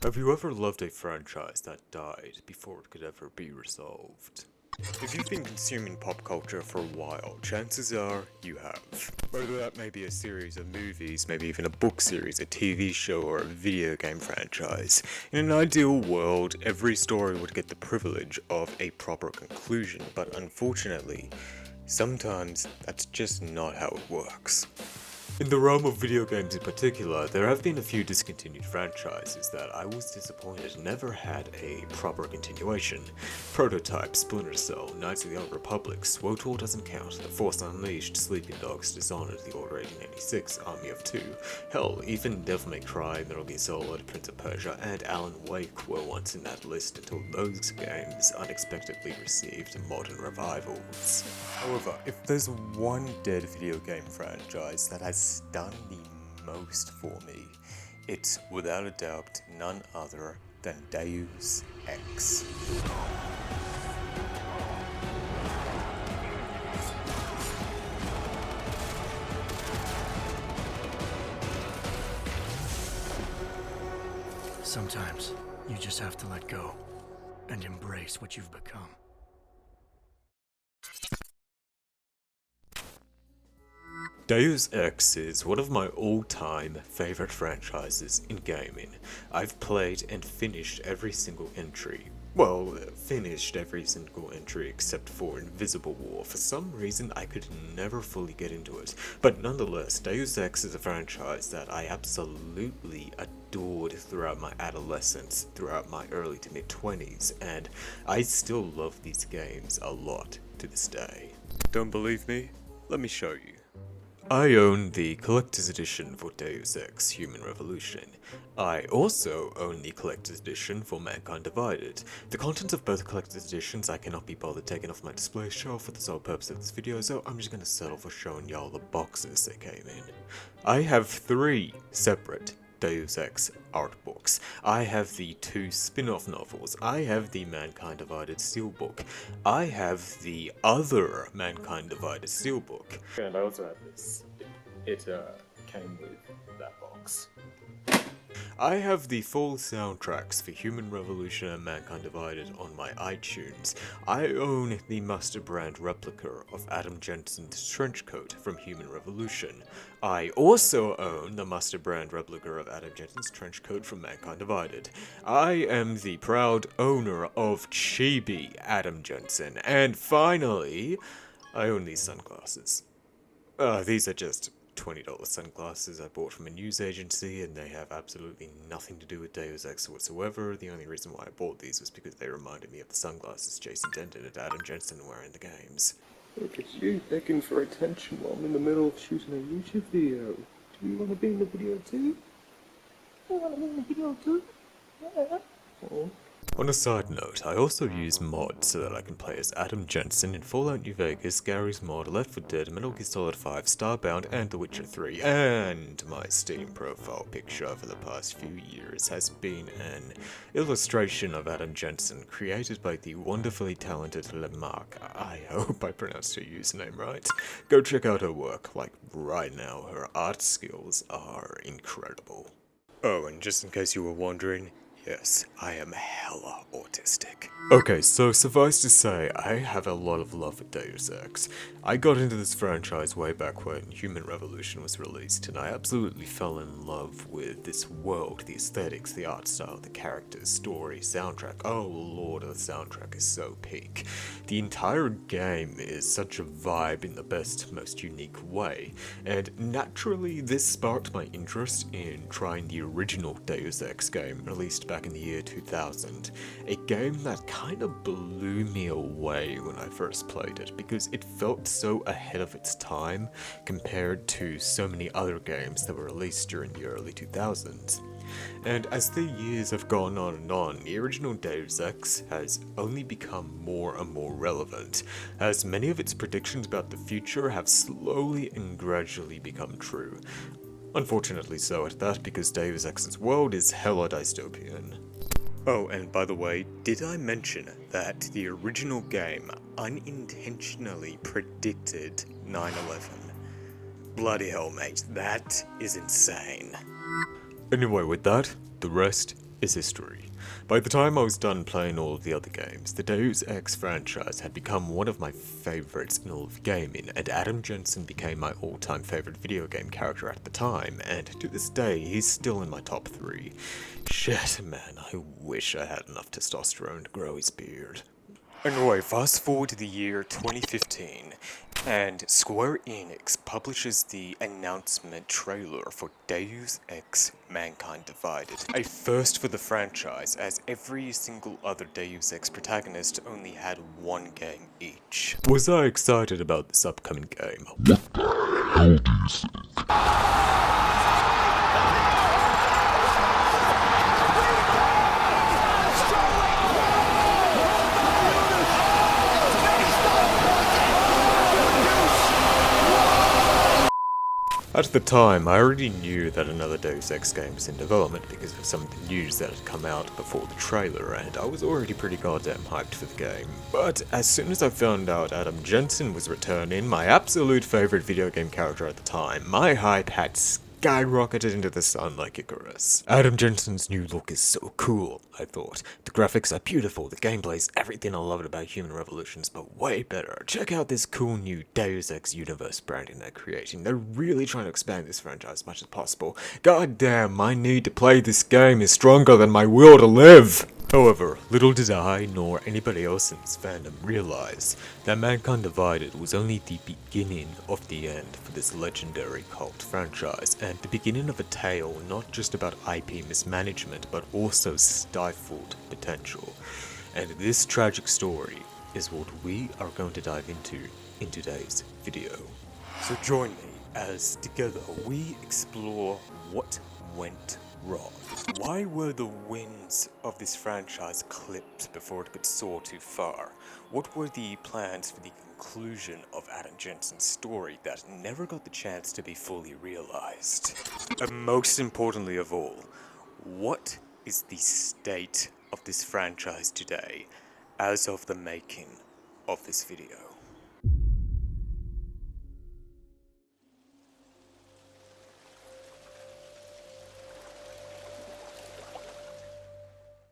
Have you ever loved a franchise that died before it could ever be resolved? If you've been consuming pop culture for a while, chances are you have. Whether that may be a series of movies, maybe even a book series, a TV show, or a video game franchise. In an ideal world, every story would get the privilege of a proper conclusion, but unfortunately, sometimes that's just not how it works. In the realm of video games in particular, there have been a few discontinued franchises that I was disappointed never had a proper continuation. Prototype, Splinter Cell, Knights of the Old Republic, SWTOR doesn't count, The Force Unleashed, Sleeping Dogs, Dishonored, The Order 1886, Army of Two. Hell, even Devil May Cry, Metal Gear Solid, Prince of Persia, and Alan Wake were once in that list until those games unexpectedly received modern revivals. However, if there's one dead video game franchise that has done the most for me, it's without a doubt none other than Deus Ex. Sometimes you just have to let go and embrace what you've become. Deus Ex is one of my all-time favorite franchises in gaming. I've played and finished every single entry. Well, finished every single entry except for Invisible War. For some reason, I could never fully get into it. But nonetheless, Deus Ex is a franchise that I absolutely adored throughout my adolescence, throughout my early to mid-20s, and I still love these games a lot to this day. Don't believe me? Let me show you. I own the collector's edition for Deus Ex Human Revolution. I also own the collector's edition for Mankind Divided. The contents of both collector's editions I cannot be bothered taking off my display shelf for the sole purpose of this video, so I'm just gonna settle for showing y'all the boxes they came in. I have 3 separate Deus Ex art books. I have the 2 spin-off novels. I have the Mankind Divided steelbook. I have the other Mankind Divided steelbook. And I also have this. It came with that box. I have the full soundtracks for Human Revolution and Mankind Divided on my iTunes. I own the Master Brand replica of Adam Jensen's trench coat from Human Revolution. I also own the Master Brand replica of Adam Jensen's trench coat from Mankind Divided. I am the proud owner of Chibi Adam Jensen. And finally, I own these sunglasses. These are just $20 sunglasses I bought from a news agency, and they have absolutely nothing to do with Deus Ex whatsoever. The only reason why I bought these was because they reminded me of the sunglasses Jason Denton and Adam Jensen were in the games. Look at you begging for attention while I'm in the middle of shooting a YouTube video. Do you want to be in the video too? I want to be in the video too? Yeah. Oh. On a side note, I also use mods so that I can play as Adam Jensen in Fallout New Vegas, Gary's Mod, Left 4 Dead, Metal Gear Solid 5, Starbound, and The Witcher 3, and my Steam profile picture for the past few years has been an illustration of Adam Jensen created by the wonderfully talented Lemark. I hope I pronounced her username right. Go check out her work, like right now. Her art skills are incredible. Oh, and just in case you were wondering, yes, I am hella autistic. Okay, so suffice to say, I have a lot of love for Deus Ex. I got into this franchise way back when Human Revolution was released, and I absolutely fell in love with this world, the aesthetics, the art style, the characters, story, soundtrack. Oh lord, the soundtrack is so peak. The entire game is such a vibe in the best, most unique way, and naturally this sparked my interest in trying the original Deus Ex game released back in the year 2000, a game that kind of blew me away when I first played it because it felt so ahead of its time compared to so many other games that were released during the early 2000s. And as the years have gone on, the original Deus Ex has only become more and more relevant, as many of its predictions about the future have slowly and gradually become true. Unfortunately so at that, because Deus Ex's world is hella dystopian. Oh, and by the way, did I mention that the original game unintentionally predicted 9/11? Bloody hell, mate, that is insane. Anyway, with that, the rest is history. By the time I was done playing all of the other games, the Deus Ex franchise had become one of my favorites in all of gaming, and Adam Jensen became my all-time favorite video game character at the time, and to this day, he's still in my top 3. Shit, man, I wish I had enough testosterone to grow his beard. Anyway, fast forward to the year 2015, and Square Enix publishes the announcement trailer for Deus Ex Mankind Divided, a first for the franchise, as every single other Deus Ex protagonist only had one game each. Was I excited about this upcoming game? What the hell do you think? At the time, I already knew that another Deus Ex game was in development because of some of the news that had come out before the trailer, and I was already pretty goddamn hyped for the game. But as soon as I found out Adam Jensen was returning, my absolute favorite video game character at the time, my hype had skyrocketed into the sun like Icarus. Adam Jensen's new look is so cool, I thought. The graphics are beautiful, the gameplay's everything I loved about Human Revolutions, but way better. Check out this cool new Deus Ex universe branding they're creating. They're really trying to expand this franchise as much as possible. God damn, my need to play this game is stronger than my will to live! However, little did I, nor anybody else in this fandom, realize that Mankind Divided was only the beginning of the end for this legendary cult franchise, and the beginning of a tale not just about IP mismanagement, but also stifled potential. And this tragic story is what we are going to dive into in today's video. So join me as together we explore what went wrong. Why were the wings of this franchise clipped before it could soar too far? What were the plans for the conclusion of Adam Jensen's story that never got the chance to be fully realized? And most importantly of all, what is the state of this franchise today as of the making of this video?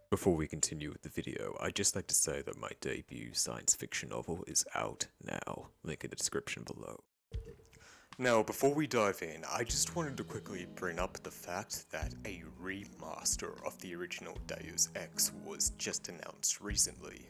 Before we continue with the video, I'd just like to say that my debut science fiction novel is out now, link in the description below. Now, before we dive in, I just wanted to quickly bring up the fact that a remaster of the original Deus Ex was just announced recently.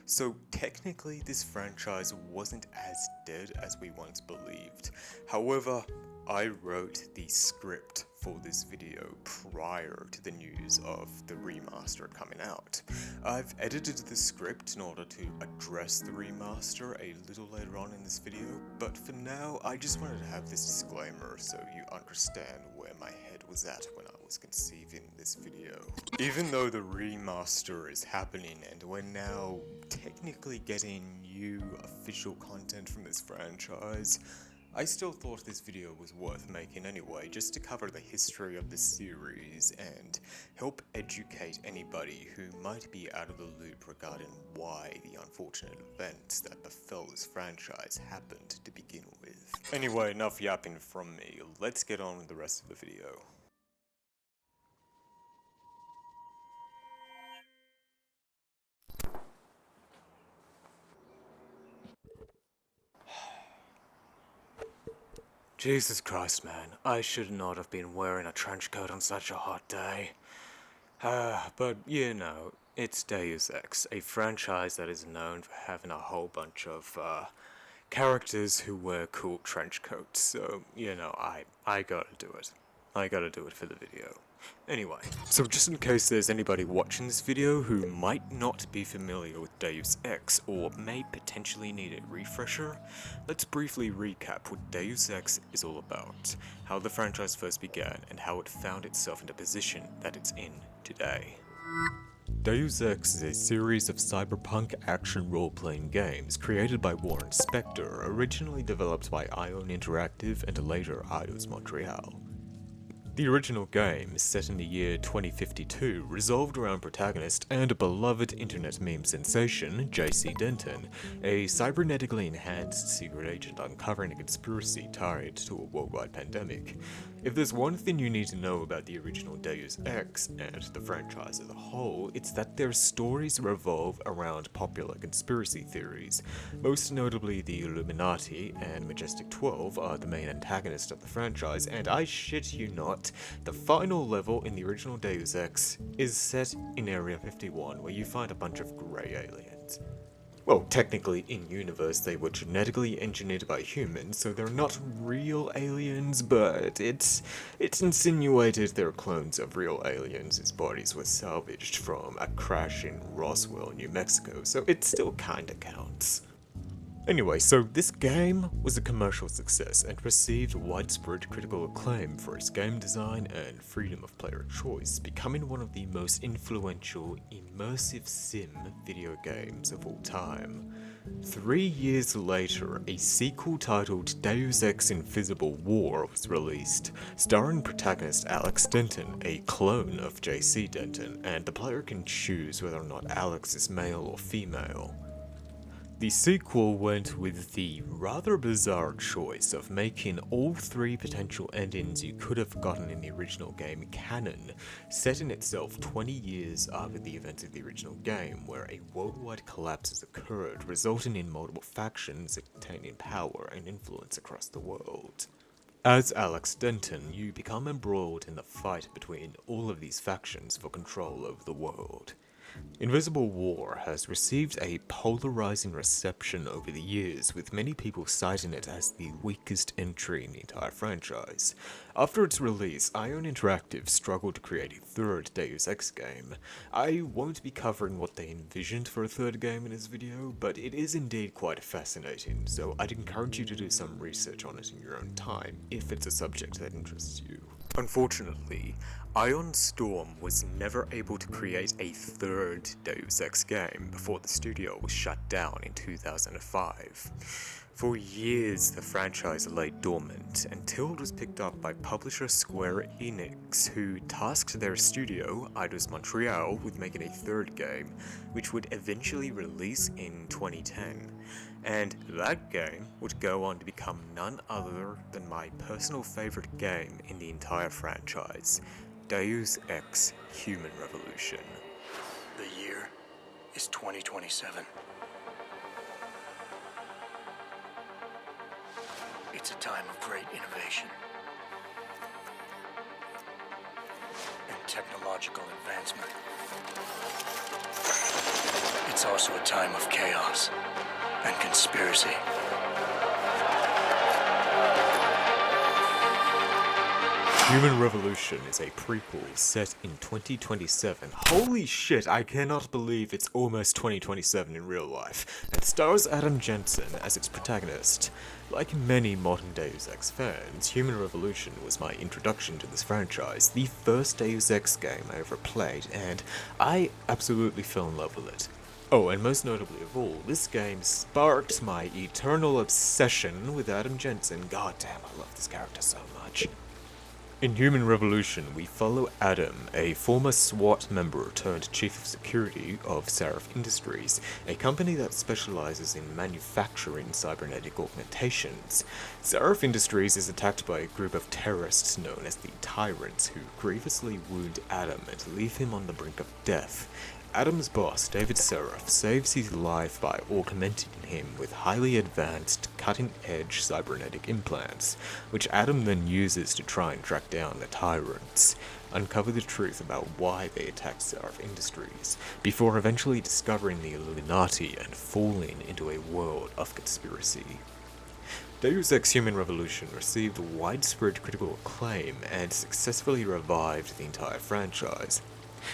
So technically this franchise wasn't as dead as we once believed. However, I wrote the script for this video prior to the news of the remaster coming out. I've edited the script in order to address the remaster a little later on in this video, but for now I just wanted to have this disclaimer so you understand where my head was at when I was conceiving this video. Even though the remaster is happening and we're now technically getting new official content from this franchise, I still thought this video was worth making anyway, just to cover the history of the series and help educate anybody who might be out of the loop regarding why the unfortunate events that befell this franchise happened to begin with. Anyway, enough yapping from me, let's get on with the rest of the video. Jesus Christ, man. I should not have been wearing a trench coat on such a hot day. But you know, it's Deus Ex, a franchise that is known for having a whole bunch of, characters who wear cool trench coats. So, you know, I gotta do it. I gotta do it for the video. Anyway, so just in case there's anybody watching this video who might not be familiar with Deus Ex or may potentially need a refresher, let's briefly recap what Deus Ex is all about, how the franchise first began, and how it found itself in the position that it's in today. Deus Ex is a series of cyberpunk action role-playing games created by Warren Spector, originally developed by Ion Interactive and later Eidos Montreal. The original game, set in the year 2052, revolved around protagonist and beloved internet meme sensation, JC Denton, a cybernetically enhanced secret agent uncovering a conspiracy tied to a worldwide pandemic. If there's one thing you need to know about the original Deus Ex and the franchise as a whole, it's that their stories revolve around popular conspiracy theories. Most notably, the Illuminati and Majestic 12 are the main antagonists of the franchise, and I shit you not, the final level in the original Deus Ex is set in Area 51, where you find a bunch of grey aliens. Well, technically, in-universe, they were genetically engineered by humans, so they're not real aliens, but it's insinuated they're clones of real aliens whose bodies were salvaged from a crash in Roswell, New Mexico, so it still kinda counts. Anyway, so this game was a commercial success and received widespread critical acclaim for its game design and freedom of player choice, becoming one of the most influential immersive sim video games of all time. 3 years later, a sequel titled Deus Ex Invisible War was released, starring protagonist Alex Denton, a clone of JC Denton, and the player can choose whether or not Alex is male or female. The sequel went with the rather bizarre choice of making all 3 potential endings you could have gotten in the original game canon, setting itself 20 years after the events of the original game, where a worldwide collapse has occurred, resulting in multiple factions attaining power and influence across the world. As Alex Denton, you become embroiled in the fight between all of these factions for control over the world. Invisible War has received a polarizing reception over the years, with many people citing it as the weakest entry in the entire franchise. After its release, Ion Interactive struggled to create a third Deus Ex game. I won't be covering what they envisioned for a third game in this video, but it is indeed quite fascinating, so I'd encourage you to do some research on it in your own time, if it's a subject that interests you. Unfortunately, Ion Storm was never able to create a third Deus Ex game before the studio was shut down in 2005. For years, the franchise lay dormant until it was picked up by publisher Square Enix, who tasked their studio, Eidos Montreal, with making a third game, which would eventually release in 2010. And that game would go on to become none other than my personal favorite game in the entire franchise, Deus Ex Human Revolution. The year is 2027. It's a time of great innovation and technological advancement. It's also a time of chaos and conspiracy. Human Revolution is a prequel set in 2027. Holy shit, I cannot believe it's almost 2027 in real life, and stars Adam Jensen as its protagonist. Like many modern Deus Ex fans, Human Revolution was my introduction to this franchise, the first Deus Ex game I ever played, and I absolutely fell in love with it. Oh, and most notably of all, this game sparked my eternal obsession with Adam Jensen. God damn, I love this character so much. In Human Revolution, we follow Adam, a former SWAT member turned chief of security of Seraph Industries, a company that specializes in manufacturing cybernetic augmentations. Seraph Industries is attacked by a group of terrorists known as the Tyrants, who grievously wound Adam and leave him on the brink of death. Adam's boss, David Seraph, saves his life by augmenting him with highly advanced, cutting-edge cybernetic implants, which Adam then uses to try and track down the Tyrants, uncover the truth about why they attacked Seraph Industries, before eventually discovering the Illuminati and falling into a world of conspiracy. Deus Ex Human Revolution received widespread critical acclaim and successfully revived the entire franchise.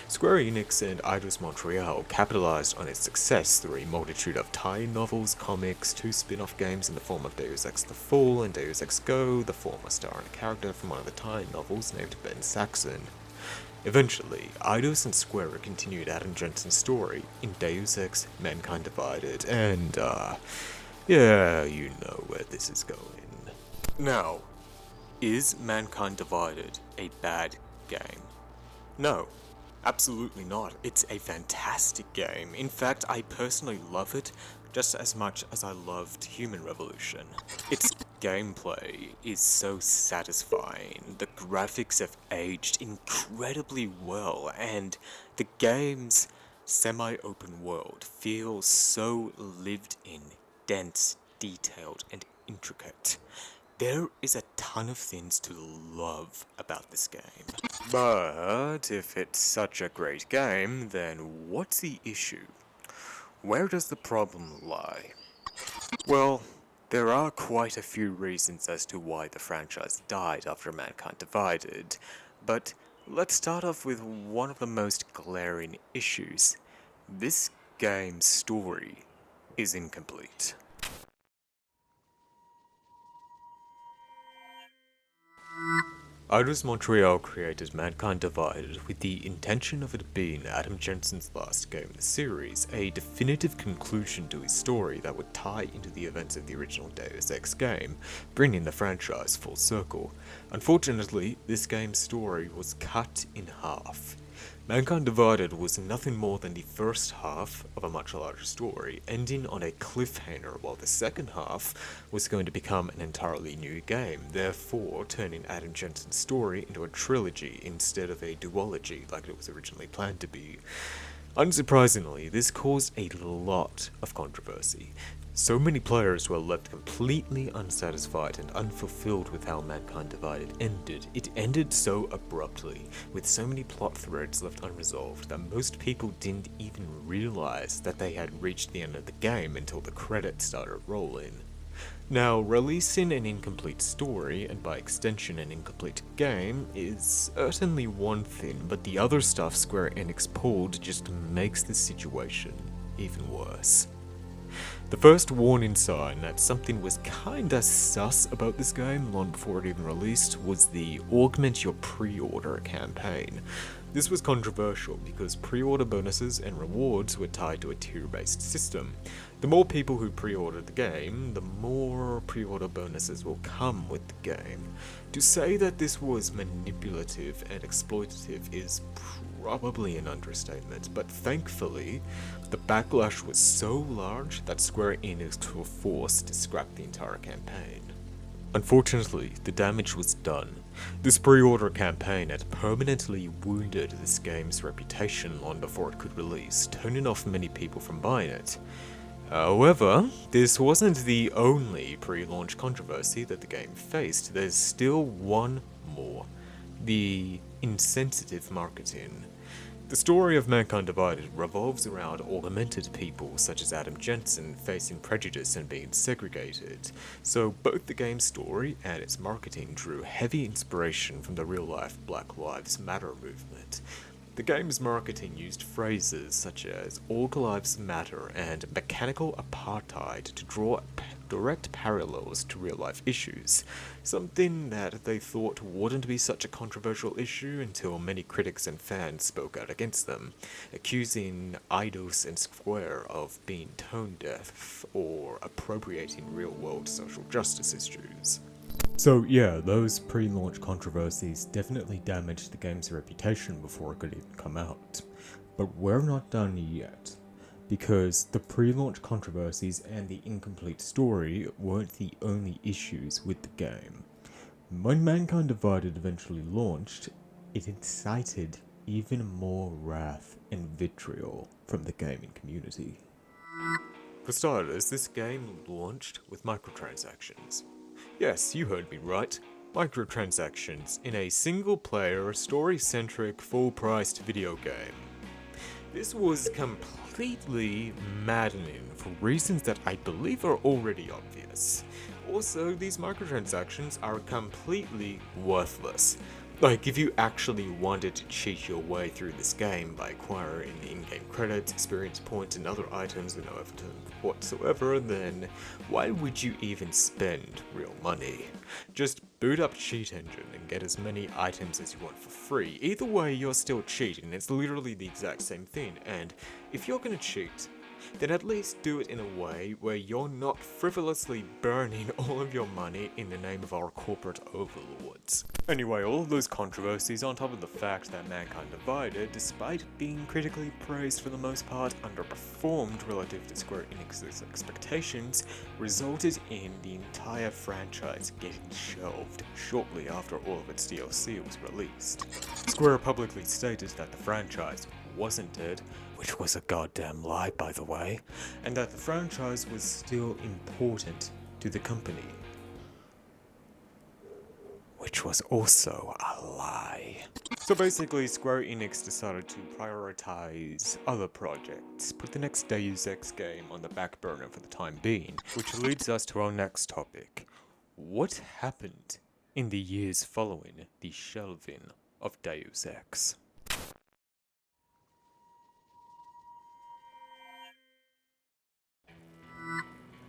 Square Enix and Eidos Montreal capitalized on its success through a multitude of tie-in novels, comics, 2 spin-off games in the form of Deus Ex The Fall and Deus Ex Go, the former starring a character from one of the tie-in novels named Ben Saxon. Eventually, Eidos and Square continued Adam Jensen's story in Deus Ex Mankind Divided, and yeah, you know where this is going. Now, is Mankind Divided a bad game? No. Absolutely not. It's a fantastic game. In fact, I personally love it just as much as I loved Human Revolution. It's gameplay is so satisfying, the graphics have aged incredibly well, and the game's semi-open world feels so lived in, dense, detailed, and intricate. There is a ton of things to love about this game. But if it's such a great game, then what's the issue? Where does the problem lie? Well, there are quite a few reasons as to why the franchise died after Mankind Divided, but let's start off with one of the most glaring issues. This game's story is incomplete. Eidos Montreal created Mankind Divided with the intention of it being Adam Jensen's last game in the series, a definitive conclusion to his story that would tie into the events of the original Deus Ex game, bringing the franchise full circle. Unfortunately, this game's story was cut in half. Mankind Divided was nothing more than the first half of a much larger story, ending on a cliffhanger, while the second half was going to become an entirely new game, therefore turning Adam Jensen's story into a trilogy instead of a duology like it was originally planned to be. Unsurprisingly, this caused a lot of controversy. So many players were left completely unsatisfied and unfulfilled with how Mankind Divided ended. It ended so abruptly, with so many plot threads left unresolved, that most people didn't even realize that they had reached the end of the game until the credits started rolling. Now, releasing an incomplete story, and by extension an incomplete game, is certainly one thing, but the other stuff Square Enix pulled just makes the situation even worse. The first warning sign that something was kinda sus about this game long before it even released was the Augment Your Pre-Order campaign. This was controversial because pre-order bonuses and rewards were tied to a tier-based system. The more people who pre-ordered the game, the more pre-order bonuses will come with the game. To say that this was manipulative and exploitative is probably an understatement, but thankfully, the backlash was so large that Square Enix were forced to scrap the entire campaign. Unfortunately, the damage was done. This pre-order campaign had permanently wounded this game's reputation long before it could release, turning off many people from buying it. However, this wasn't the only pre-launch controversy that the game faced. There's still one more: the insensitive marketing. The story of Mankind Divided revolves around augmented people such as Adam Jensen facing prejudice and being segregated, so both the game's story and its marketing drew heavy inspiration from the real-life Black Lives Matter movement. The game's marketing used phrases such as "All Lives Matter" and "mechanical apartheid" to draw direct parallels to real-life issues, something that they thought wouldn't be such a controversial issue until many critics and fans spoke out against them, accusing Eidos and Square of being tone-deaf or appropriating real-world social justice issues. So yeah, those pre-launch controversies definitely damaged the game's reputation before it could even come out. But we're not done yet, because the pre-launch controversies and the incomplete story weren't the only issues with the game. When Mankind Divided eventually launched, it incited even more wrath and vitriol from the gaming community. For starters, this game launched with microtransactions. Yes, you heard me right. Microtransactions in a single-player, story-centric, full-priced video game. This was completely maddening for reasons that I believe are already obvious. Also, these microtransactions are completely worthless. Like, if you actually wanted to cheat your way through this game by acquiring in-game credits, experience points, and other items with no effort whatsoever, then why would you even spend real money? Just boot up Cheat Engine and get as many items as you want for free. Either way, you're still cheating. It's literally the exact same thing, and if you're gonna cheat, then at least do it in a way where you're not frivolously burning all of your money in the name of our corporate overlords. Anyway, all of those controversies, on top of the fact that Mankind Divided, despite being critically praised for the most part, underperformed relative to Square Enix's expectations, resulted in the entire franchise getting shelved shortly after all of its DLC was released. Square publicly stated that the franchise wasn't dead, which was a goddamn lie by the way, and that the franchise was still important to the company, which was also a lie. So basically, Square Enix decided to prioritize other projects, put the next Deus Ex game on the back burner for the time being, which leads us to our next topic. What happened in the years following the shelving of Deus Ex?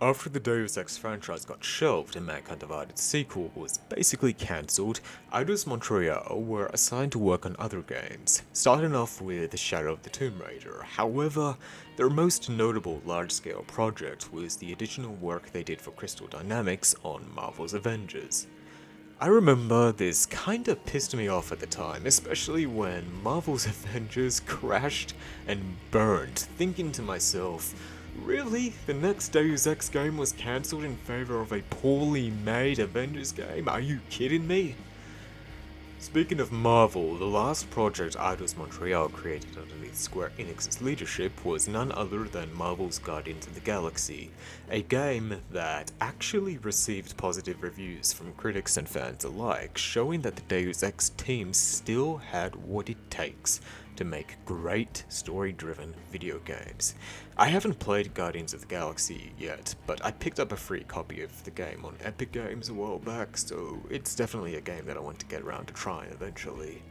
After the Deus Ex franchise got shelved and Mankind Divided sequel was basically cancelled, Eidos Montreal were assigned to work on other games, starting off with Shadow of the Tomb Raider. However, their most notable large-scale project was the additional work they did for Crystal Dynamics on Marvel's Avengers. I remember this kinda pissed me off at the time, especially when Marvel's Avengers crashed and burned, thinking to myself, really? The next Deus Ex game was cancelled in favor of a poorly made Avengers game? Are you kidding me? Speaking of Marvel, the last project Eidos Montreal created underneath Square Enix's leadership was none other than Marvel's Guardians of the Galaxy, a game that actually received positive reviews from critics and fans alike, showing that the Deus Ex team still had what it takes to make great story-driven video games. I haven't played Guardians of the Galaxy yet, but I picked up a free copy of the game on Epic Games a while back, so it's definitely a game that I want to get around to trying eventually.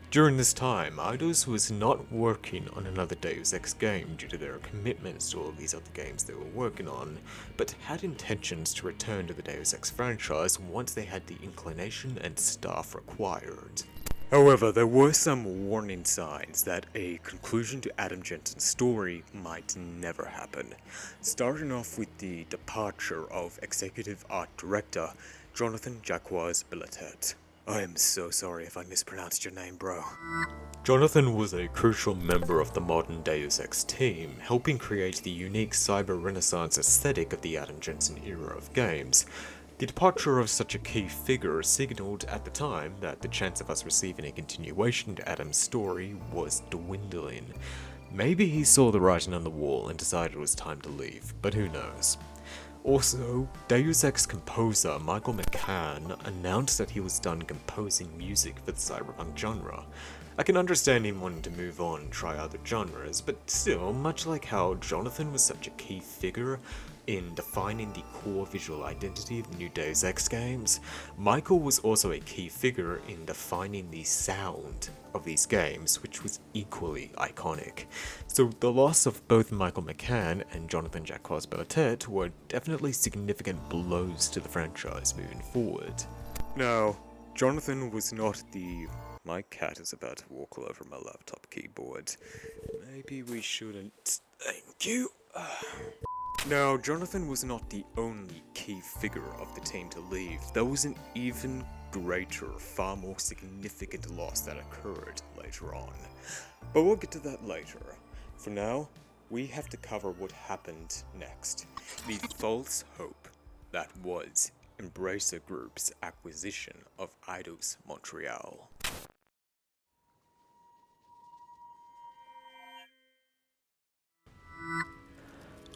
During this time, Eidos was not working on another Deus Ex game due to their commitments to all of these other games they were working on, but had intentions to return to the Deus Ex franchise once they had the inclination and staff required. However, there were some warning signs that a conclusion to Adam Jensen's story might never happen, starting off with the departure of Executive Art Director Jonathan Jacques Belatet. I am so sorry if I mispronounced your name, bro. Jonathan was a crucial member of the modern Deus Ex team, helping create the unique cyber-renaissance aesthetic of the Adam Jensen era of games. The departure of such a key figure signaled at the time that the chance of us receiving a continuation to Adam's story was dwindling. Maybe he saw the writing on the wall and decided it was time to leave, but who knows. Also, Deus Ex composer Michael McCann announced that he was done composing music for the cyberpunk genre. I can understand him wanting to move on and try other genres, but still, much like how Jonathan was such a key figure in defining the core visual identity of the new Deus Ex games, Michael was also a key figure in defining the sound of these games, which was equally iconic. So the loss of both Michael McCann and Jonathan Jacques Belatet were definitely significant blows to the franchise moving forward. Now, Jonathan was not the... My cat is about to walk all over my laptop keyboard. Maybe we shouldn't... Thank you. Now, Jonathan was not the only key figure of the team to leave. There was an even greater, far more significant loss that occurred later on. But we'll get to that later. For now, we have to cover what happened next. The false hope that was Embracer Group's acquisition of Eidos Montreal.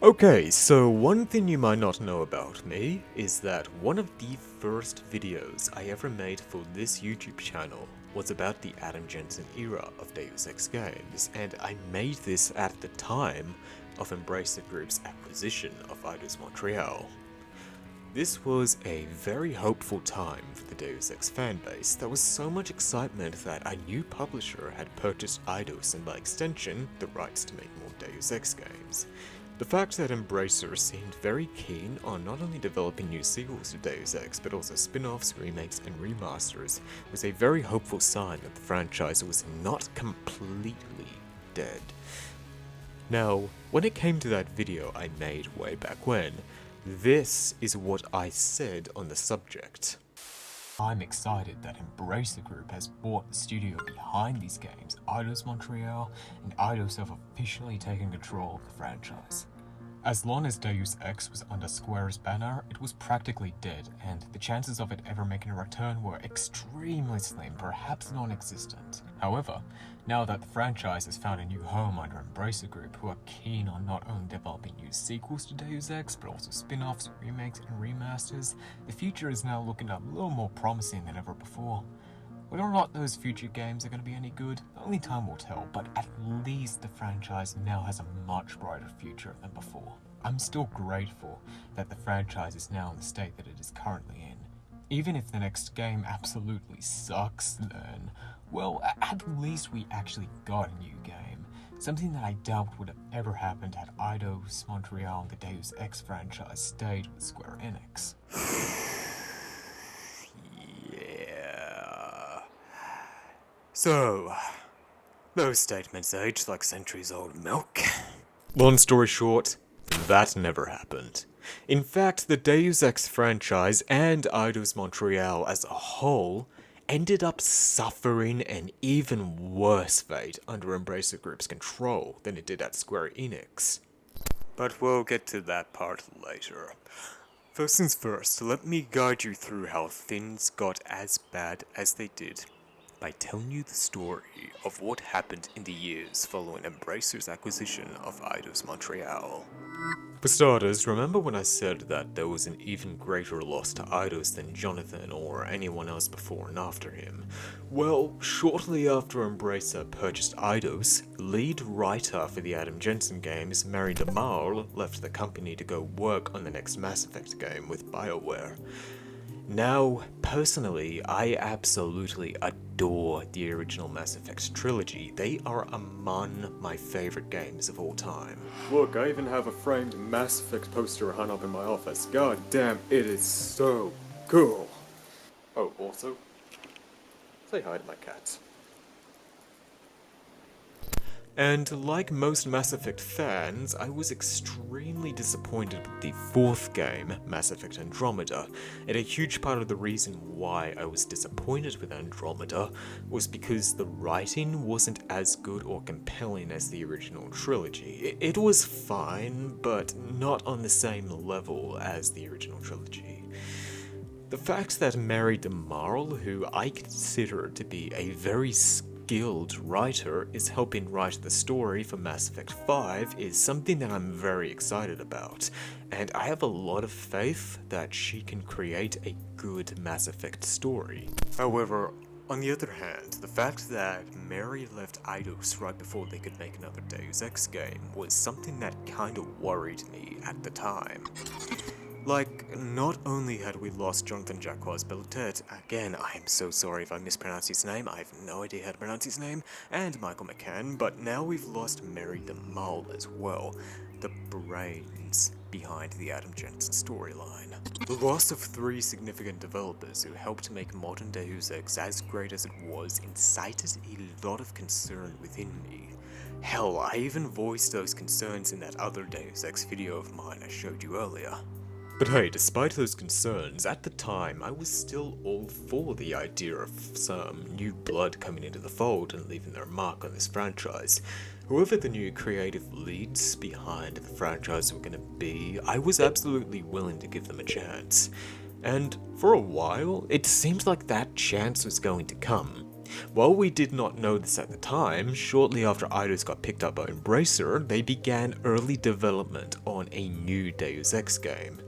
Okay, so one thing you might not know about me is that one of the first videos I ever made for this YouTube channel was about the Adam Jensen era of Deus Ex games, and I made this at the time of Embracer Group's acquisition of Eidos Montreal. This was a very hopeful time for the Deus Ex fanbase. There was so much excitement that a new publisher had purchased Eidos and by extension, the rights to make more Deus Ex games. The fact that Embracer seemed very keen on not only developing new sequels to Deus Ex, but also spin-offs, remakes, and remasters was a very hopeful sign that the franchise was not completely dead. Now, when it came to that video I made way back when, this is what I said on the subject. I'm excited that Embracer Group has bought the studio behind these games, Eidos Montreal, and Eidos have officially taken control of the franchise. As long as Deus Ex was under Square's banner, it was practically dead, and the chances of it ever making a return were extremely slim, perhaps non-existent. However, now that the franchise has found a new home under Embracer Group, who are keen on not only developing new sequels to Deus Ex, but also spin-offs, remakes, and remasters, the future is now looking a little more promising than ever before. Whether or not those future games are going to be any good, only time will tell, but at least the franchise now has a much brighter future than before. I'm still grateful that the franchise is now in the state that it is currently in. Even if the next game absolutely sucks, then, well, at least we actually got a new game. Something that I doubt would have ever happened had Eidos Montreal and the Deus Ex franchise stayed with Square Enix. So, those statements aged like centuries old milk. Long story short, that never happened. In fact, the Deus Ex franchise and Eidos Montreal as a whole ended up suffering an even worse fate under Embracer Group's control than it did at Square Enix. But we'll get to that part later. First things first, let me guide you through how things got as bad as they did by telling you the story of what happened in the years following Embracer's acquisition of Eidos Montreal. For starters, remember when I said that there was an even greater loss to Eidos than Jonathan or anyone else before and after him? Well, shortly after Embracer purchased Eidos, lead writer for the Adam Jensen games, Mary DeMarle, left the company to go work on the next Mass Effect game with BioWare. Now, personally, I absolutely adore the original Mass Effect trilogy. They are among my favorite games of all time. Look, I even have a framed Mass Effect poster hung up in my office. God damn, it is so cool. Oh, also, say hi to my cats. And like most Mass Effect fans, I was extremely disappointed with the fourth game, Mass Effect Andromeda, and a huge part of the reason why I was disappointed with Andromeda was because the writing wasn't as good or compelling as the original trilogy. It was fine, but not on the same level as the original trilogy. The fact that Mary DeMarle, who I consider to be a very skilled writer, is helping write the story for Mass Effect 5 is something that I'm very excited about, and I have a lot of faith that she can create a good Mass Effect story. However, on the other hand, the fact that Mary left Eidos right before they could make another Deus Ex game was something that kinda worried me at the time. Like, not only had we lost Jonathan Jacques Belletet, again, I am so sorry if I mispronounced his name, I have no idea how to pronounce his name, and Michael McCann, but now we've lost Mary DeMarle as well, the brains behind the Adam Jensen storyline. The loss of three significant developers who helped make modern Deus Ex as great as it was incited a lot of concern within me. Hell, I even voiced those concerns in that other Deus Ex video of mine I showed you earlier. But hey, despite those concerns, at the time I was still all for the idea of some new blood coming into the fold and leaving their mark on this franchise. Whoever the new creative leads behind the franchise were gonna be, I was absolutely willing to give them a chance. And for a while, it seemed like that chance was going to come. While we did not know this at the time, shortly after Eidos got picked up by Embracer, they began early development on a new Deus Ex game.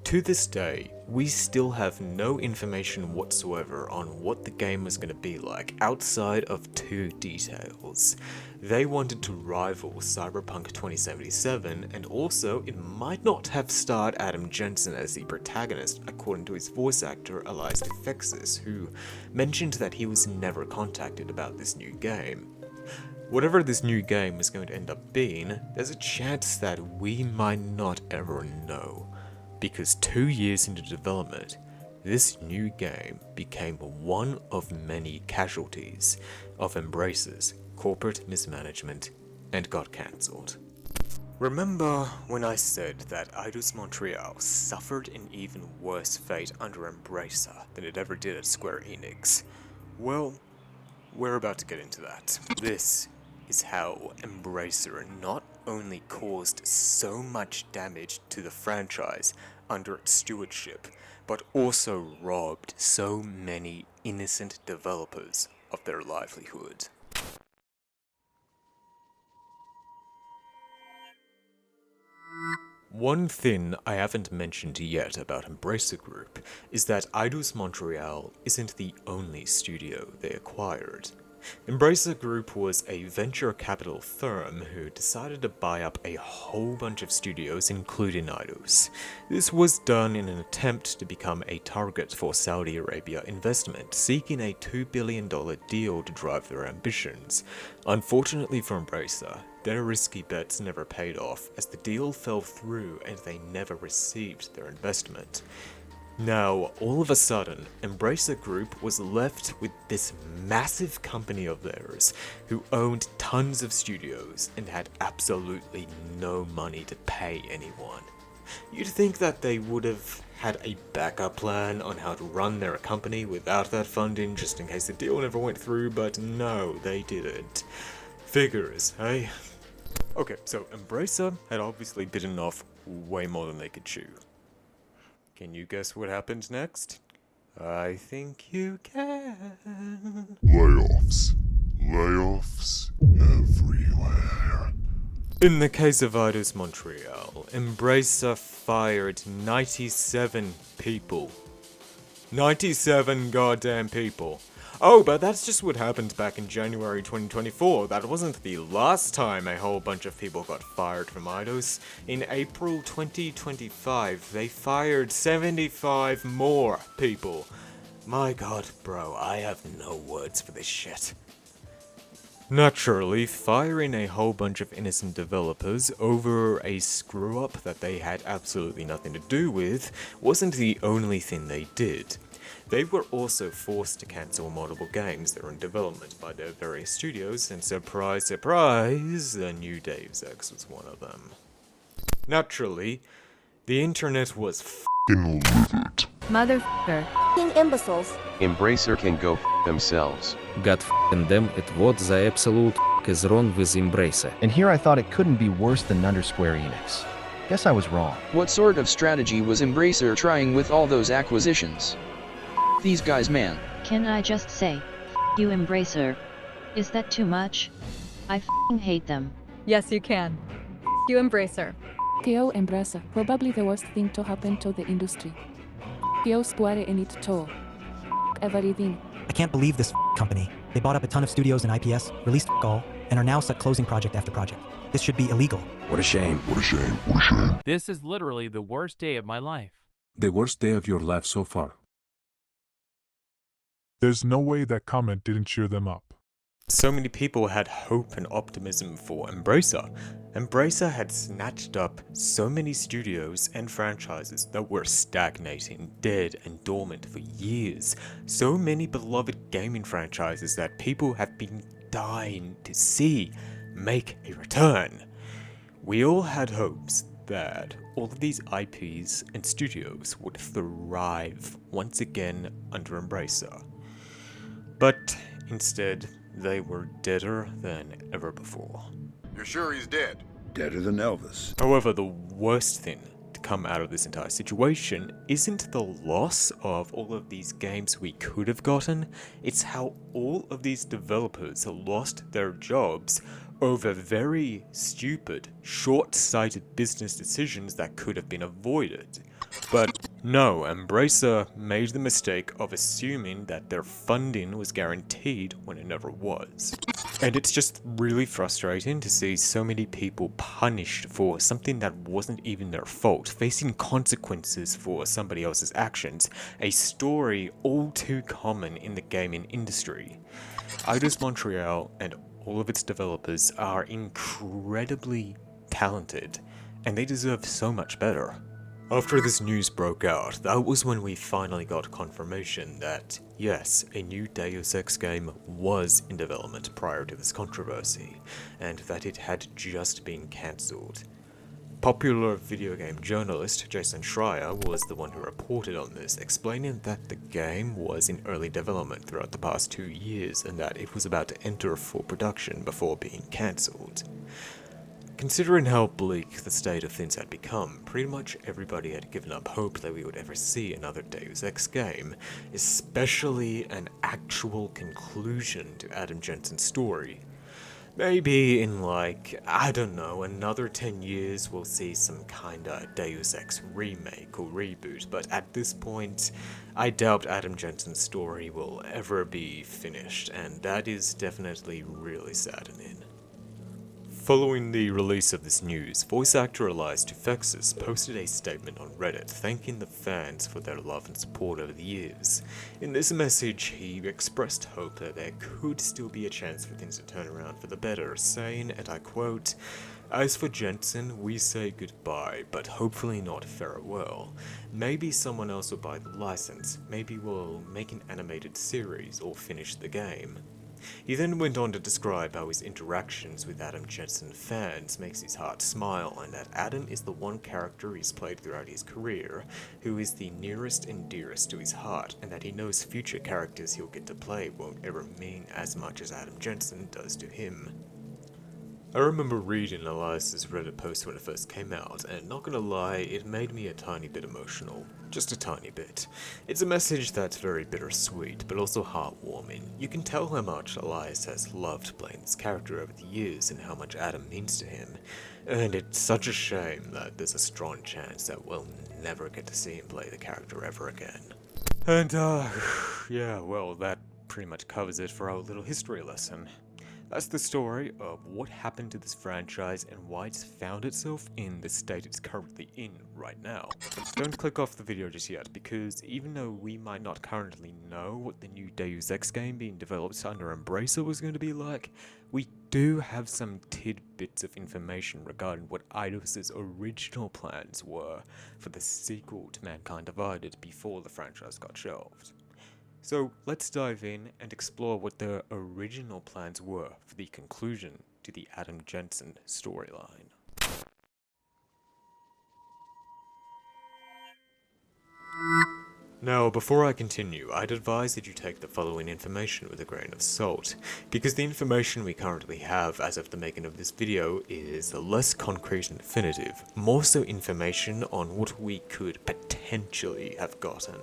To this day, we still have no information whatsoever on what the game was going to be like outside of two details. They wanted to rival Cyberpunk 2077, and also it might not have starred Adam Jensen as the protagonist, according to his voice actor Elias Defexis, who mentioned that he was never contacted about this new game. Whatever this new game was going to end up being, there's a chance that we might not ever know. Because 2 years into development, this new game became one of many casualties of Embracer's corporate mismanagement and got cancelled. Remember when I said that Eidos Montreal suffered an even worse fate under Embracer than it ever did at Square Enix? Well, we're about to get into that. This is how Embracer not only caused so much damage to the franchise under its stewardship, but also robbed so many innocent developers of their livelihood. One thing I haven't mentioned yet about Embracer Group is that Eidos Montreal isn't the only studio they acquired. Embracer Group was a venture capital firm who decided to buy up a whole bunch of studios, including Eidos. This was done in an attempt to become a target for Saudi Arabia investment, seeking a $2 billion deal to drive their ambitions. Unfortunately for Embracer, their risky bets never paid off, as the deal fell through and they never received their investment. Now, all of a sudden, Embracer Group was left with this massive company of theirs, who owned tons of studios and had absolutely no money to pay anyone. You'd think that they would have had a backup plan on how to run their company without that funding, just in case the deal never went through, but no, they didn't. Figures, eh? Okay, so Embracer had obviously bitten off way more than they could chew. Can you guess what happened next? I think you can. Layoffs. Layoffs everywhere. In the case of Eidos Montreal, Embracer fired 97 people. 97 goddamn people. Oh, but that's just what happened back in January 2024. That wasn't the last time a whole bunch of people got fired from Eidos. In April 2025, they fired 75 more people. My god, bro, I have no words for this shit. Naturally, firing a whole bunch of innocent developers over a screw-up that they had absolutely nothing to do with wasn't the only thing they did. They were also forced to cancel multiple games that were in development by their various studios, and surprise, surprise, the new Deus Ex was one of them. Naturally, the internet was F***ing livid. Motherfucker. Imbeciles. Embracer can go themselves. God f***ing them, it what the absolute f*** is wrong with Embracer. And here I thought it couldn't be worse than under Square Enix. Guess I was wrong. What sort of strategy was Embracer trying with all those acquisitions? These guys, man. Can I just say, you Embracer? Is that too much? I f***ing hate them. Yes, you can. You Embracer. KO Embracer, probably the worst thing to happen to the industry. KO Square Enix too. Everything. I can't believe this company. They bought up a ton of studios and IPS, released all, and are now closing project after project. This should be illegal. What a shame. What a shame. What a shame. This is literally the worst day of my life. The worst day of your life so far. There's no way that comment didn't cheer them up. So many people had hope and optimism for Embracer. Embracer had snatched up so many studios and franchises that were stagnating, dead, and dormant for years. So many beloved gaming franchises that people have been dying to see make a return. We all had hopes that all of these IPs and studios would thrive once again under Embracer. But instead, they were deader than ever before. You're sure he's dead? Deader than Elvis. However, the worst thing to come out of this entire situation isn't the loss of all of these games we could have gotten, it's how all of these developers lost their jobs over very stupid, short-sighted business decisions that could have been avoided. But no, Embracer made the mistake of assuming that their funding was guaranteed when it never was. And it's just really frustrating to see so many people punished for something that wasn't even their fault, facing consequences for somebody else's actions, a story all too common in the gaming industry. Eidos Montreal and all of its developers are incredibly talented, and they deserve so much better. After this news broke out, that was when we finally got confirmation that, yes, a new Deus Ex game was in development prior to this controversy, and that it had just been cancelled. popular video game journalist Jason Schreier was the one who reported on this, explaining that the game was in early development throughout the past 2 years and that it was about to enter full production before being cancelled. Considering how bleak the state of things had become, pretty much everybody had given up hope that we would ever see another Deus Ex game, especially an actual conclusion to Adam Jensen's story. Maybe in I don't know, another 10 years we'll see some kinda Deus Ex remake or reboot, but at this point, I doubt Adam Jensen's story will ever be finished, and that is definitely really saddening. Following the release of this news, voice actor Elias Tufexis posted a statement on Reddit thanking the fans for their love and support over the years. In this message, he expressed hope that there could still be a chance for things to turn around for the better, saying, and I quote, "As for Jensen, we say goodbye, but hopefully not farewell. Maybe someone else will buy the license, maybe we'll make an animated series or finish the game." He then went on to describe how his interactions with Adam Jensen fans makes his heart smile, and that Adam is the one character he's played throughout his career, who is the nearest and dearest to his heart, and that he knows future characters he'll get to play won't ever mean as much as Adam Jensen does to him. I remember reading Elias's Reddit post when it first came out, and not gonna lie, it made me a tiny bit emotional. Just a tiny bit. It's a message that's very bittersweet, but also heartwarming. You can tell how much Elias has loved playing this character over the years, and how much Adam means to him. And it's such a shame that there's a strong chance that we'll never get to see him play the character ever again. And, yeah, well, that pretty much covers it for our little history lesson. That's the story of what happened to this franchise and why it's found itself in the state it's currently in right now. Don't click off the video just yet, because even though we might not currently know what the new Deus Ex game being developed under Embracer was going to be like, we do have some tidbits of information regarding what Eidos' original plans were for the sequel to Mankind Divided before the franchise got shelved. So let's dive in and explore what their original plans were for the conclusion to the Adam Jensen storyline. Now, before I continue, I'd advise that you take the following information with a grain of salt, because the information we currently have as of the making of this video is less concrete and definitive, more so information on what we could potentially have gotten.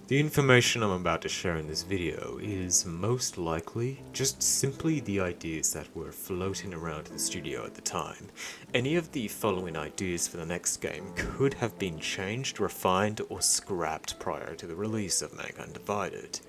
The information I'm about to share in this video is most likely just simply the ideas that were floating around the studio at the time. Any of the following ideas for the next game could have been changed, refined, or scrapped prior to the release of Mankind Divided.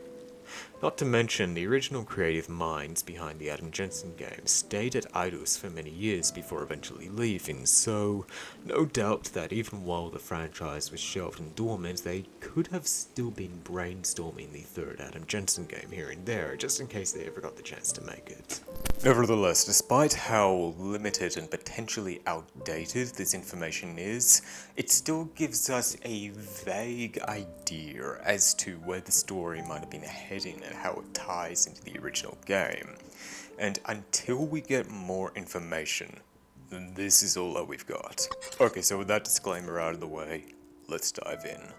Not to mention, the original creative minds behind the Adam Jensen game stayed at Eidos for many years before eventually leaving, so no doubt that even while the franchise was shelved and dormant, they could have still been brainstorming the third Adam Jensen game here and there, just in case they ever got the chance to make it. Nevertheless, despite how limited and potentially outdated this information is, it still gives us a vague idea as to where the story might have been heading and how it ties into the original game. And until we get more information, this is all that we've got. Okay, so with that disclaimer out of the way, let's dive in.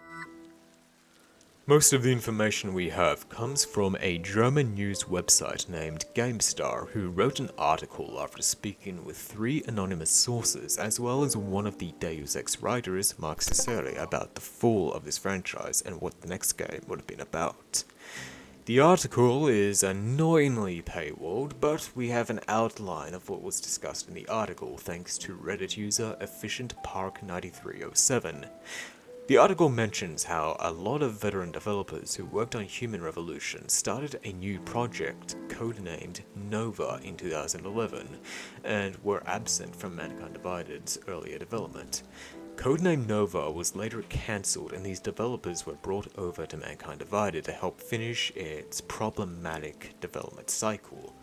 Most of the information we have comes from a German news website named GameStar, who wrote an article after speaking with 3 anonymous sources, as well as one of the Deus Ex writers, Mark Ciceri, about the fall of this franchise and what the next game would have been about. The article is annoyingly paywalled, but we have an outline of what was discussed in the article thanks to Reddit user EfficientPark9307. The article mentions how a lot of veteran developers who worked on Human Revolution started a new project codenamed Nova in 2011 and were absent from Mankind Divided's earlier development. Codename Nova was later cancelled, and these developers were brought over to Mankind Divided to help finish its problematic development cycle.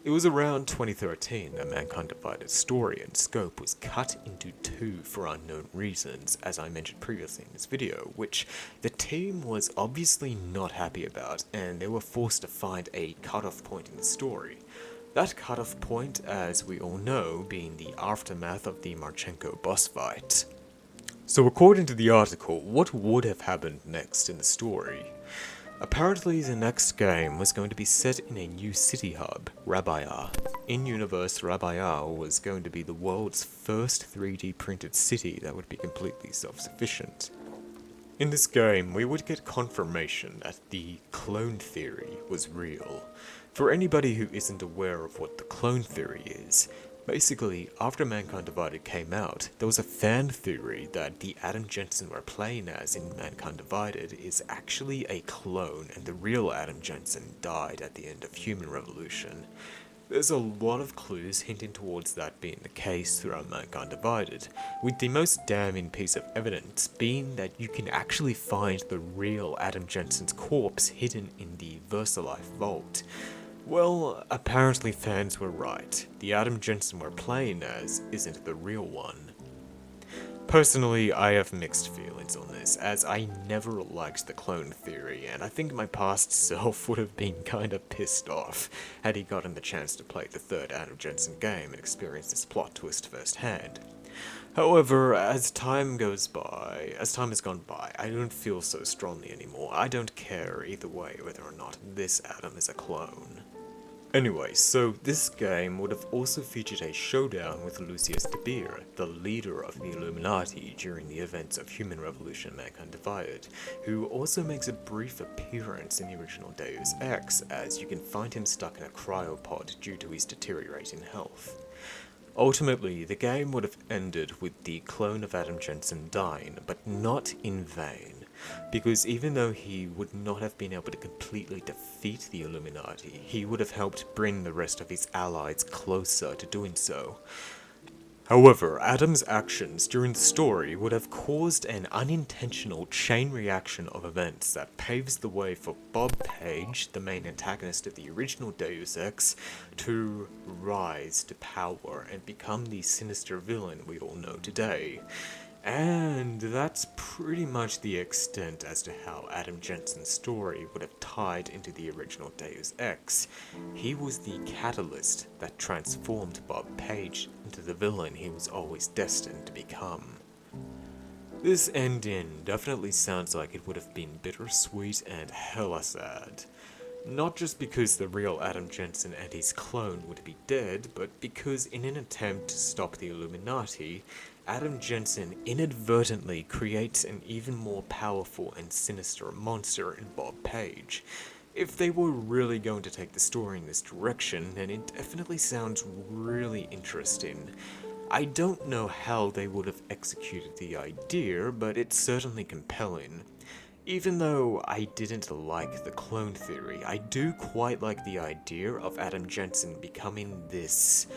It was around 2013 that Mankind Divided's story and scope was cut into 2 for unknown reasons, as I mentioned previously in this video, which the team was obviously not happy about, and they were forced to find a cutoff point in the story. That cutoff point, as we all know, being the aftermath of the Marchenko boss fight. So according to the article, what would have happened next in the story? Apparently the next game was going to be set in a new city hub, Rabaya. In-universe, Rabaya was going to be the world's first 3D printed city that would be completely self-sufficient. In this game, we would get confirmation that the clone theory was real. For anybody who isn't aware of what the clone theory is, basically, after Mankind Divided came out, there was a fan theory that the Adam Jensen we're playing as in Mankind Divided is actually a clone, and the real Adam Jensen died at the end of Human Revolution. There's a lot of clues hinting towards that being the case throughout Mankind Divided, with the most damning piece of evidence being that you can actually find the real Adam Jensen's corpse hidden in the VersaLife vault. Well, apparently fans were right. The Adam Jensen we're playing as isn't the real one. Personally, I have mixed feelings on this, as I never liked the clone theory, and I think my past self would have been kinda pissed off had he gotten the chance to play the third Adam Jensen game and experience this plot twist firsthand. However, as time has gone by, I don't feel so strongly anymore. I don't care either way whether or not this Adam is a clone. Anyway, so this game would have also featured a showdown with Lucius de Beer, the leader of the Illuminati during the events of Human Revolution Mankind Divided, who also makes a brief appearance in the original Deus Ex, as you can find him stuck in a cryopod due to his deteriorating health. Ultimately, the game would have ended with the clone of Adam Jensen dying, but not in vain. Because even though he would not have been able to completely defeat the Illuminati, he would have helped bring the rest of his allies closer to doing so. However, Adam's actions during the story would have caused an unintentional chain reaction of events that paves the way for Bob Page, the main antagonist of the original Deus Ex, to rise to power and become the sinister villain we all know today. And that's pretty much the extent as to how Adam Jensen's story would have tied into the original Deus Ex. He was the catalyst that transformed Bob Page into the villain he was always destined to become. This ending definitely sounds like it would have been bittersweet and hella sad. Not just because the real Adam Jensen and his clone would be dead, but because in an attempt to stop the Illuminati, Adam Jensen inadvertently creates an even more powerful and sinister monster in Bob Page. If they were really going to take the story in this direction, then it definitely sounds really interesting. I don't know how they would have executed the idea, but it's certainly compelling. Even though I didn't like the clone theory, I do quite like the idea of Adam Jensen becoming this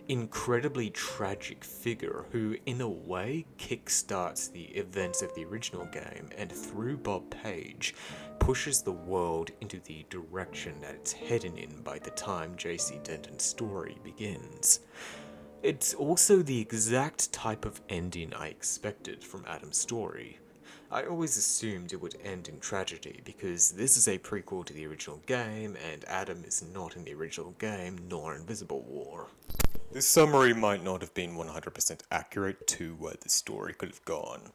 incredibly tragic figure who, in a way, kickstarts the events of the original game and, through Bob Page, pushes the world into the direction that it's heading in by the time J.C. Denton's story begins. It's also the exact type of ending I expected from Adam's story. I always assumed it would end in tragedy because this is a prequel to the original game and Adam is not in the original game nor Invisible War. This summary might not have been 100% accurate to where the story could have gone.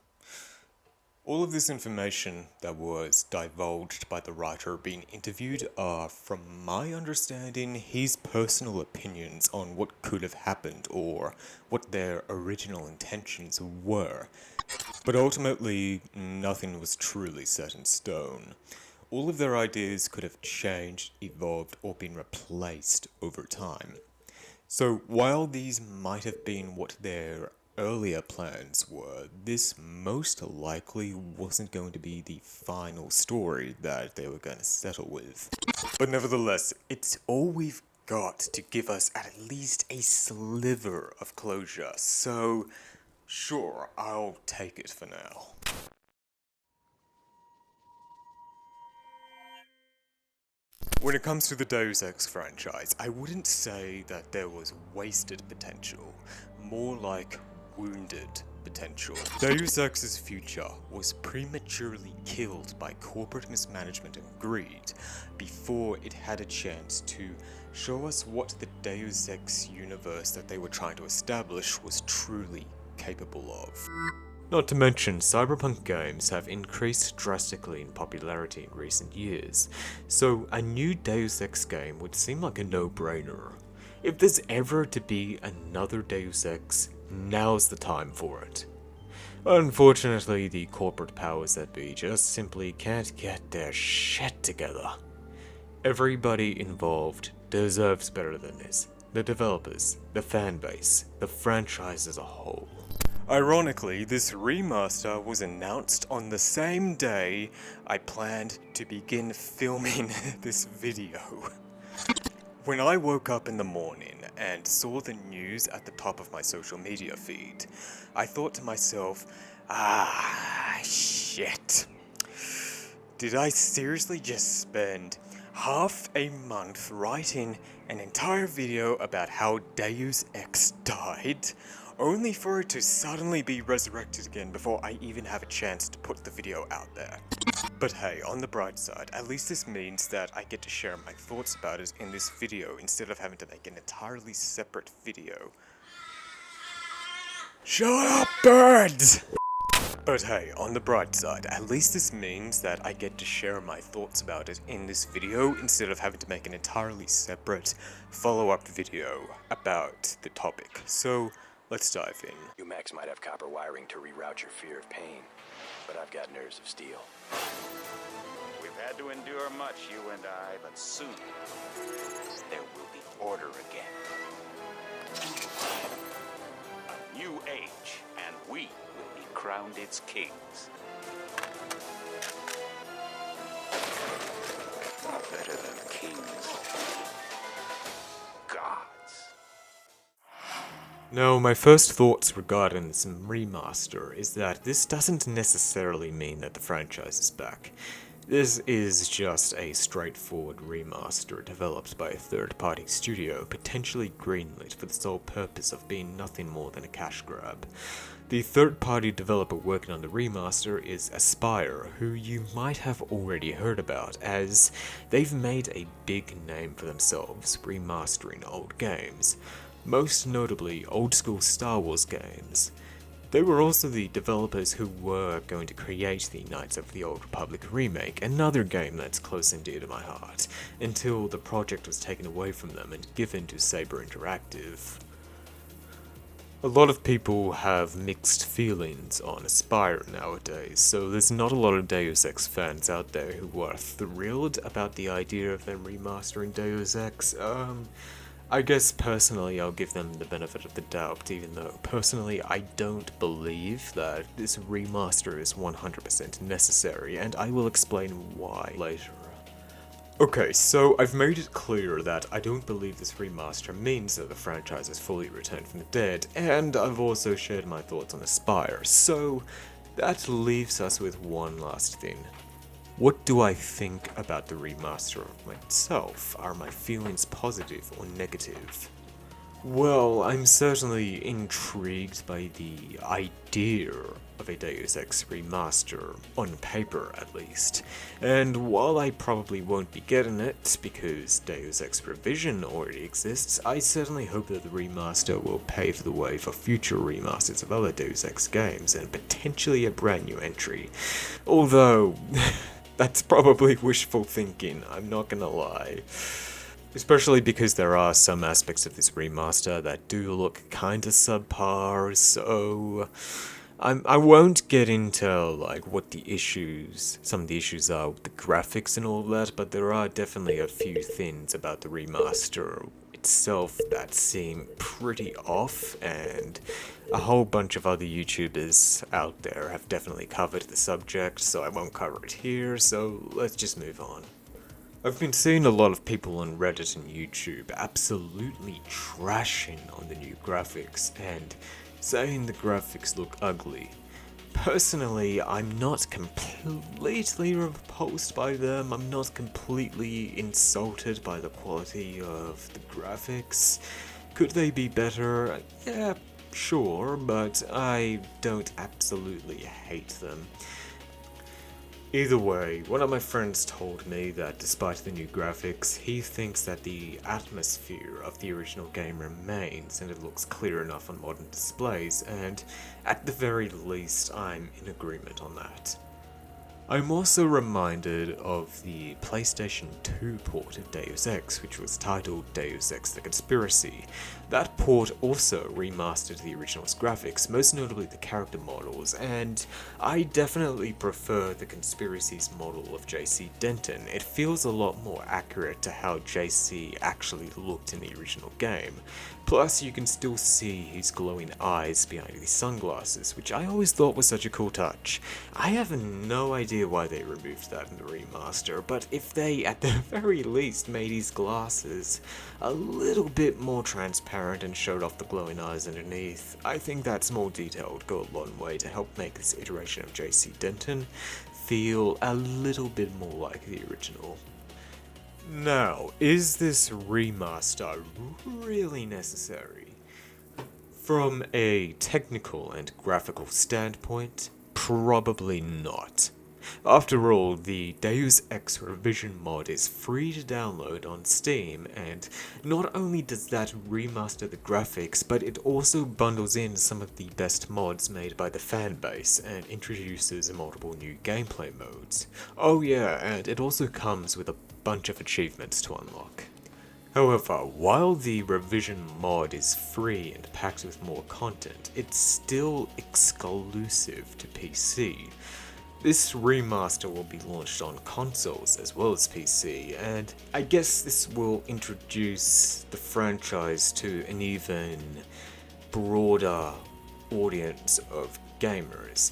All of this information that was divulged by the writer being interviewed are, from my understanding, his personal opinions on what could have happened or what their original intentions were. But ultimately, nothing was truly set in stone. All of their ideas could have changed, evolved, or been replaced over time. So while these might have been what their earlier plans were, this most likely wasn't going to be the final story that they were going to settle with. But nevertheless, it's all we've got to give us at least a sliver of closure, so sure, I'll take it for now. When it comes to the Deus Ex franchise, I wouldn't say that there was wasted potential, more like wounded potential. Deus Ex's future was prematurely killed by corporate mismanagement and greed before it had a chance to show us what the Deus Ex universe that they were trying to establish was truly capable of. Not to mention, Cyberpunk games have increased drastically in popularity in recent years, so a new Deus Ex game would seem like a no-brainer. If there's ever to be another Deus Ex, now's the time for it. Unfortunately, the corporate powers that be just simply can't get their shit together. Everybody involved deserves better than this. The developers, the fanbase, the franchise as a whole. Ironically, this remaster was announced on the same day I planned to begin filming this video. When I woke up in the morning and saw the news at the top of my social media feed, I thought to myself, shit. Did I seriously just spend half a month writing an entire video about how Deus Ex died, only for it to suddenly be resurrected again before I even have a chance to put the video out there? But hey, on the bright side, at least this means that I get to share my thoughts about it in this video instead of having to make an entirely separate video. Shut up, birds! But hey, on the bright side, at least this means that I get to share my thoughts about it in this video instead of having to make an entirely separate follow-up video about the topic. So, let's dive in. You Max might have copper wiring to reroute your fear of pain, but I've got nerves of steel. We've had to endure much, you and I, but soon there will be order again. A new age, and we will be crowned its kings. Not better than kings. Gods. Now, my first thoughts regarding this remaster is that this doesn't necessarily mean that the franchise is back. This is just a straightforward remaster developed by a third-party studio, potentially greenlit for the sole purpose of being nothing more than a cash grab. The third-party developer working on the remaster is Aspyr, who you might have already heard about, as they've made a big name for themselves remastering old games, most notably old-school Star Wars games. They were also the developers who were going to create the Knights of the Old Republic remake, another game that's close and dear to my heart, until the project was taken away from them and given to Saber Interactive. A lot of people have mixed feelings on Aspyr nowadays, so there's not a lot of Deus Ex fans out there who are thrilled about the idea of them remastering Deus Ex. I guess personally I'll give them the benefit of the doubt, even though personally I don't believe that this remaster is 100% necessary, and I will explain why later. Okay, so I've made it clear that I don't believe this remaster means that the franchise is fully returned from the dead, and I've also shared my thoughts on Aspyr, so that leaves us with one last thing. What do I think about the remaster myself? Are my feelings positive or negative? Well, I'm certainly intrigued by the idea of a Deus Ex remaster, on paper at least, and while I probably won't be getting it because Deus Ex Revision already exists, I certainly hope that the remaster will pave the way for future remasters of other Deus Ex games and potentially a brand new entry. Although, that's probably wishful thinking, I'm not gonna lie. Especially because there are some aspects of this remaster that do look kinda subpar, so I won't get into like what the issues, some of the issues are with the graphics and all that, but there are definitely a few things about the remaster itself that seem pretty off, and a whole bunch of other YouTubers out there have definitely covered the subject, so I won't cover it here, so let's just move on. I've been seeing a lot of people on Reddit and YouTube absolutely trashing on the new graphics and saying the graphics look ugly. Personally, I'm not completely repulsed by them, I'm not completely insulted by the quality of the graphics. Could they be better? Yeah, sure, but I don't absolutely hate them. Either way, one of my friends told me that despite the new graphics, he thinks that the atmosphere of the original game remains and it looks clear enough on modern displays, and at the very least I'm in agreement on that. I'm also reminded of the PlayStation 2 port of Deus Ex, which was titled Deus Ex: The Conspiracy. That port also remastered the original's graphics, most notably the character models, and I definitely prefer the Conspiracy's model of JC Denton. It feels a lot more accurate to how JC actually looked in the original game. Plus, you can still see his glowing eyes behind these sunglasses, which I always thought was such a cool touch. I have no idea why they removed that in the remaster, but if they, at the very least, made his glasses a little bit more transparent and showed off the glowing eyes underneath, I think that small detail would go a long way to help make this iteration of JC Denton feel a little bit more like the original. Now, is this remaster really necessary? From a technical and graphical standpoint, probably not. After all, the Deus Ex Revision mod is free to download on Steam, and not only does that remaster the graphics, but it also bundles in some of the best mods made by the fanbase and introduces multiple new gameplay modes. Oh yeah, and it also comes with a bunch of achievements to unlock. However, while the revision mod is free and packed with more content, it's still exclusive to PC. This remaster will be launched on consoles as well as PC, and I guess this will introduce the franchise to an even broader audience of gamers.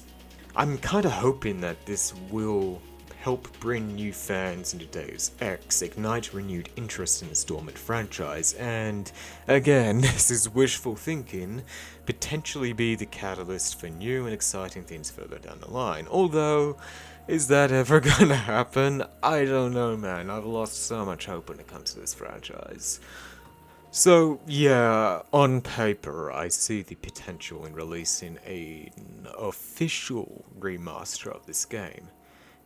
I'm kinda hoping that this will help bring new fans into Deus Ex, ignite renewed interest in this dormant franchise, and again, this is wishful thinking, potentially be the catalyst for new and exciting things further down the line. Although, is that ever gonna happen? I don't know, man. I've lost so much hope when it comes to this franchise. So, yeah, on paper, I see the potential in releasing an official remaster of this game.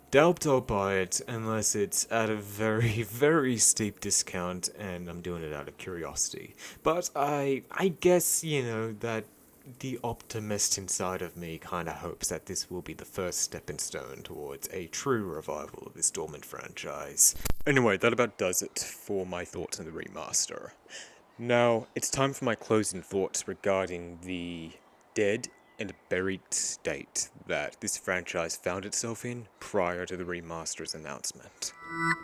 Doubt I'll buy it unless it's at a very, very steep discount and I'm doing it out of curiosity. But I guess, you know, that the optimist inside of me kinda hopes that this will be the first stepping stone towards a true revival of this dormant franchise. Anyway, that about does it for my thoughts on the remaster. Now, it's time for my closing thoughts regarding the dead and buried state that this franchise found itself in prior to the remaster's announcement.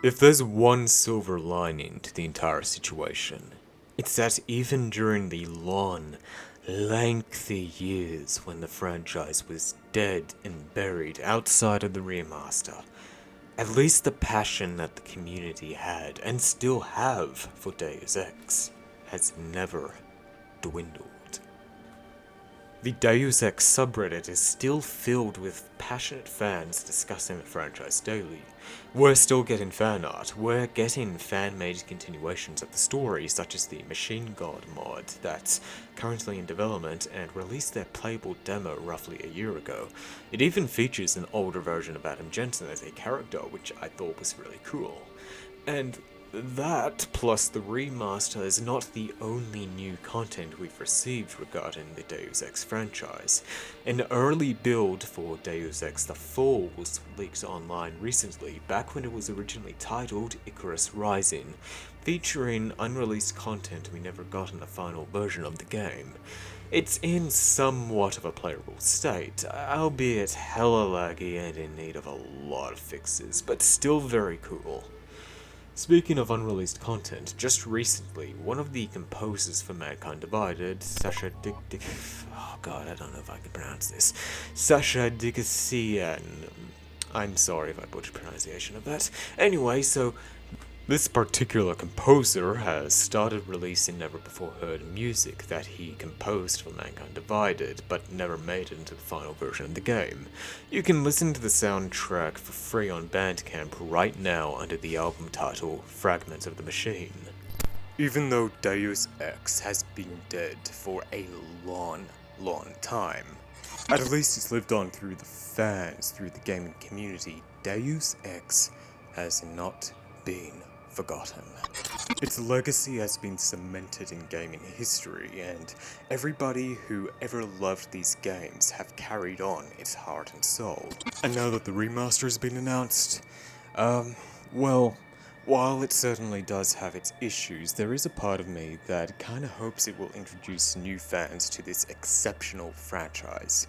If there's one silver lining to the entire situation, it's that even during the long, lengthy years when the franchise was dead and buried outside of the remaster, at least the passion that the community had and still have for Deus Ex has never dwindled. The Deus Ex subreddit is still filled with passionate fans discussing the franchise daily. We're still getting fan art, we're getting fan-made continuations of the story, such as the Machine God mod that's currently in development and released their playable demo roughly a year ago. It even features an older version of Adam Jensen as a character, which I thought was really cool. And that, plus the remaster, is not the only new content we've received regarding the Deus Ex franchise. An early build for Deus Ex The Fall was leaked online recently, back when it was originally titled Icarus Rising, featuring unreleased content we never got in the final version of the game. It's in somewhat of a playable state, albeit hella laggy and in need of a lot of fixes, but still very cool. Speaking of unreleased content, just recently, one of the composers for Mankind Divided, Sasha Dikasian. I'm sorry if I butchered pronunciation of that. Anyway, so this particular composer has started releasing never-before-heard music that he composed for Mankind Divided, but never made it into the final version of the game. You can listen to the soundtrack for free on Bandcamp right now under the album title Fragments of the Machine. Even though Deus Ex has been dead for a long long time. At least it's lived on through the fans, through the gaming community. Deus Ex has not been forgotten. Its legacy has been cemented in gaming history, and everybody who ever loved these games have carried on its heart and soul. And now that the remaster has been announced, well, while it certainly does have its issues, there is a part of me that kinda hopes it will introduce new fans to this exceptional franchise,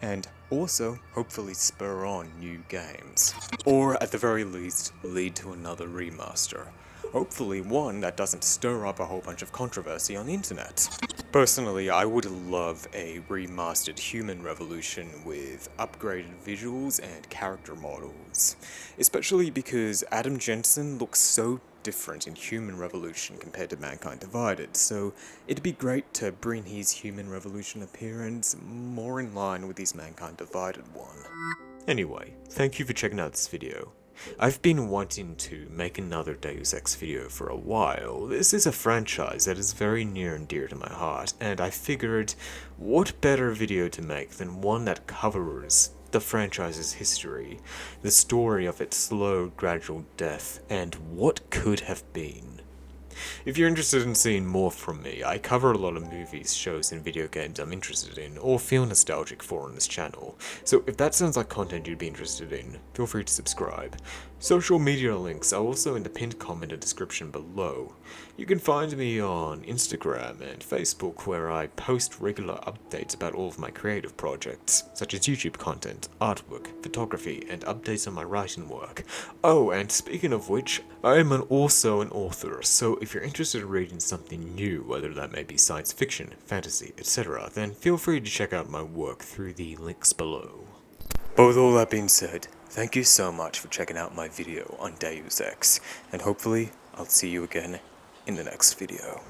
and also hopefully spur on new games. Or at the very least, lead to another remaster. Hopefully one that doesn't stir up a whole bunch of controversy on the internet. Personally, I would love a remastered Human Revolution with upgraded visuals and character models. Especially because Adam Jensen looks so different in Human Revolution compared to Mankind Divided, so it'd be great to bring his Human Revolution appearance more in line with his Mankind Divided one. Anyway, thank you for checking out this video. I've been wanting to make another Deus Ex video for a while. This is a franchise that is very near and dear to my heart, and I figured what better video to make than one that covers the franchise's history, the story of its slow, gradual death, and what could have been. If you're interested in seeing more from me, I cover a lot of movies, shows, and video games I'm interested in, or feel nostalgic for on this channel, so if that sounds like content you'd be interested in, feel free to subscribe. Social media links are also in the pinned comment and description below. You can find me on Instagram and Facebook, where I post regular updates about all of my creative projects, such as YouTube content, artwork, photography, and updates on my writing work. Oh, and speaking of which, I am also an author, so if you're interested in reading something new, whether that may be science fiction, fantasy, etc., then feel free to check out my work through the links below. But with all that being said, thank you so much for checking out my video on Deus Ex, and hopefully I'll see you again in the next video.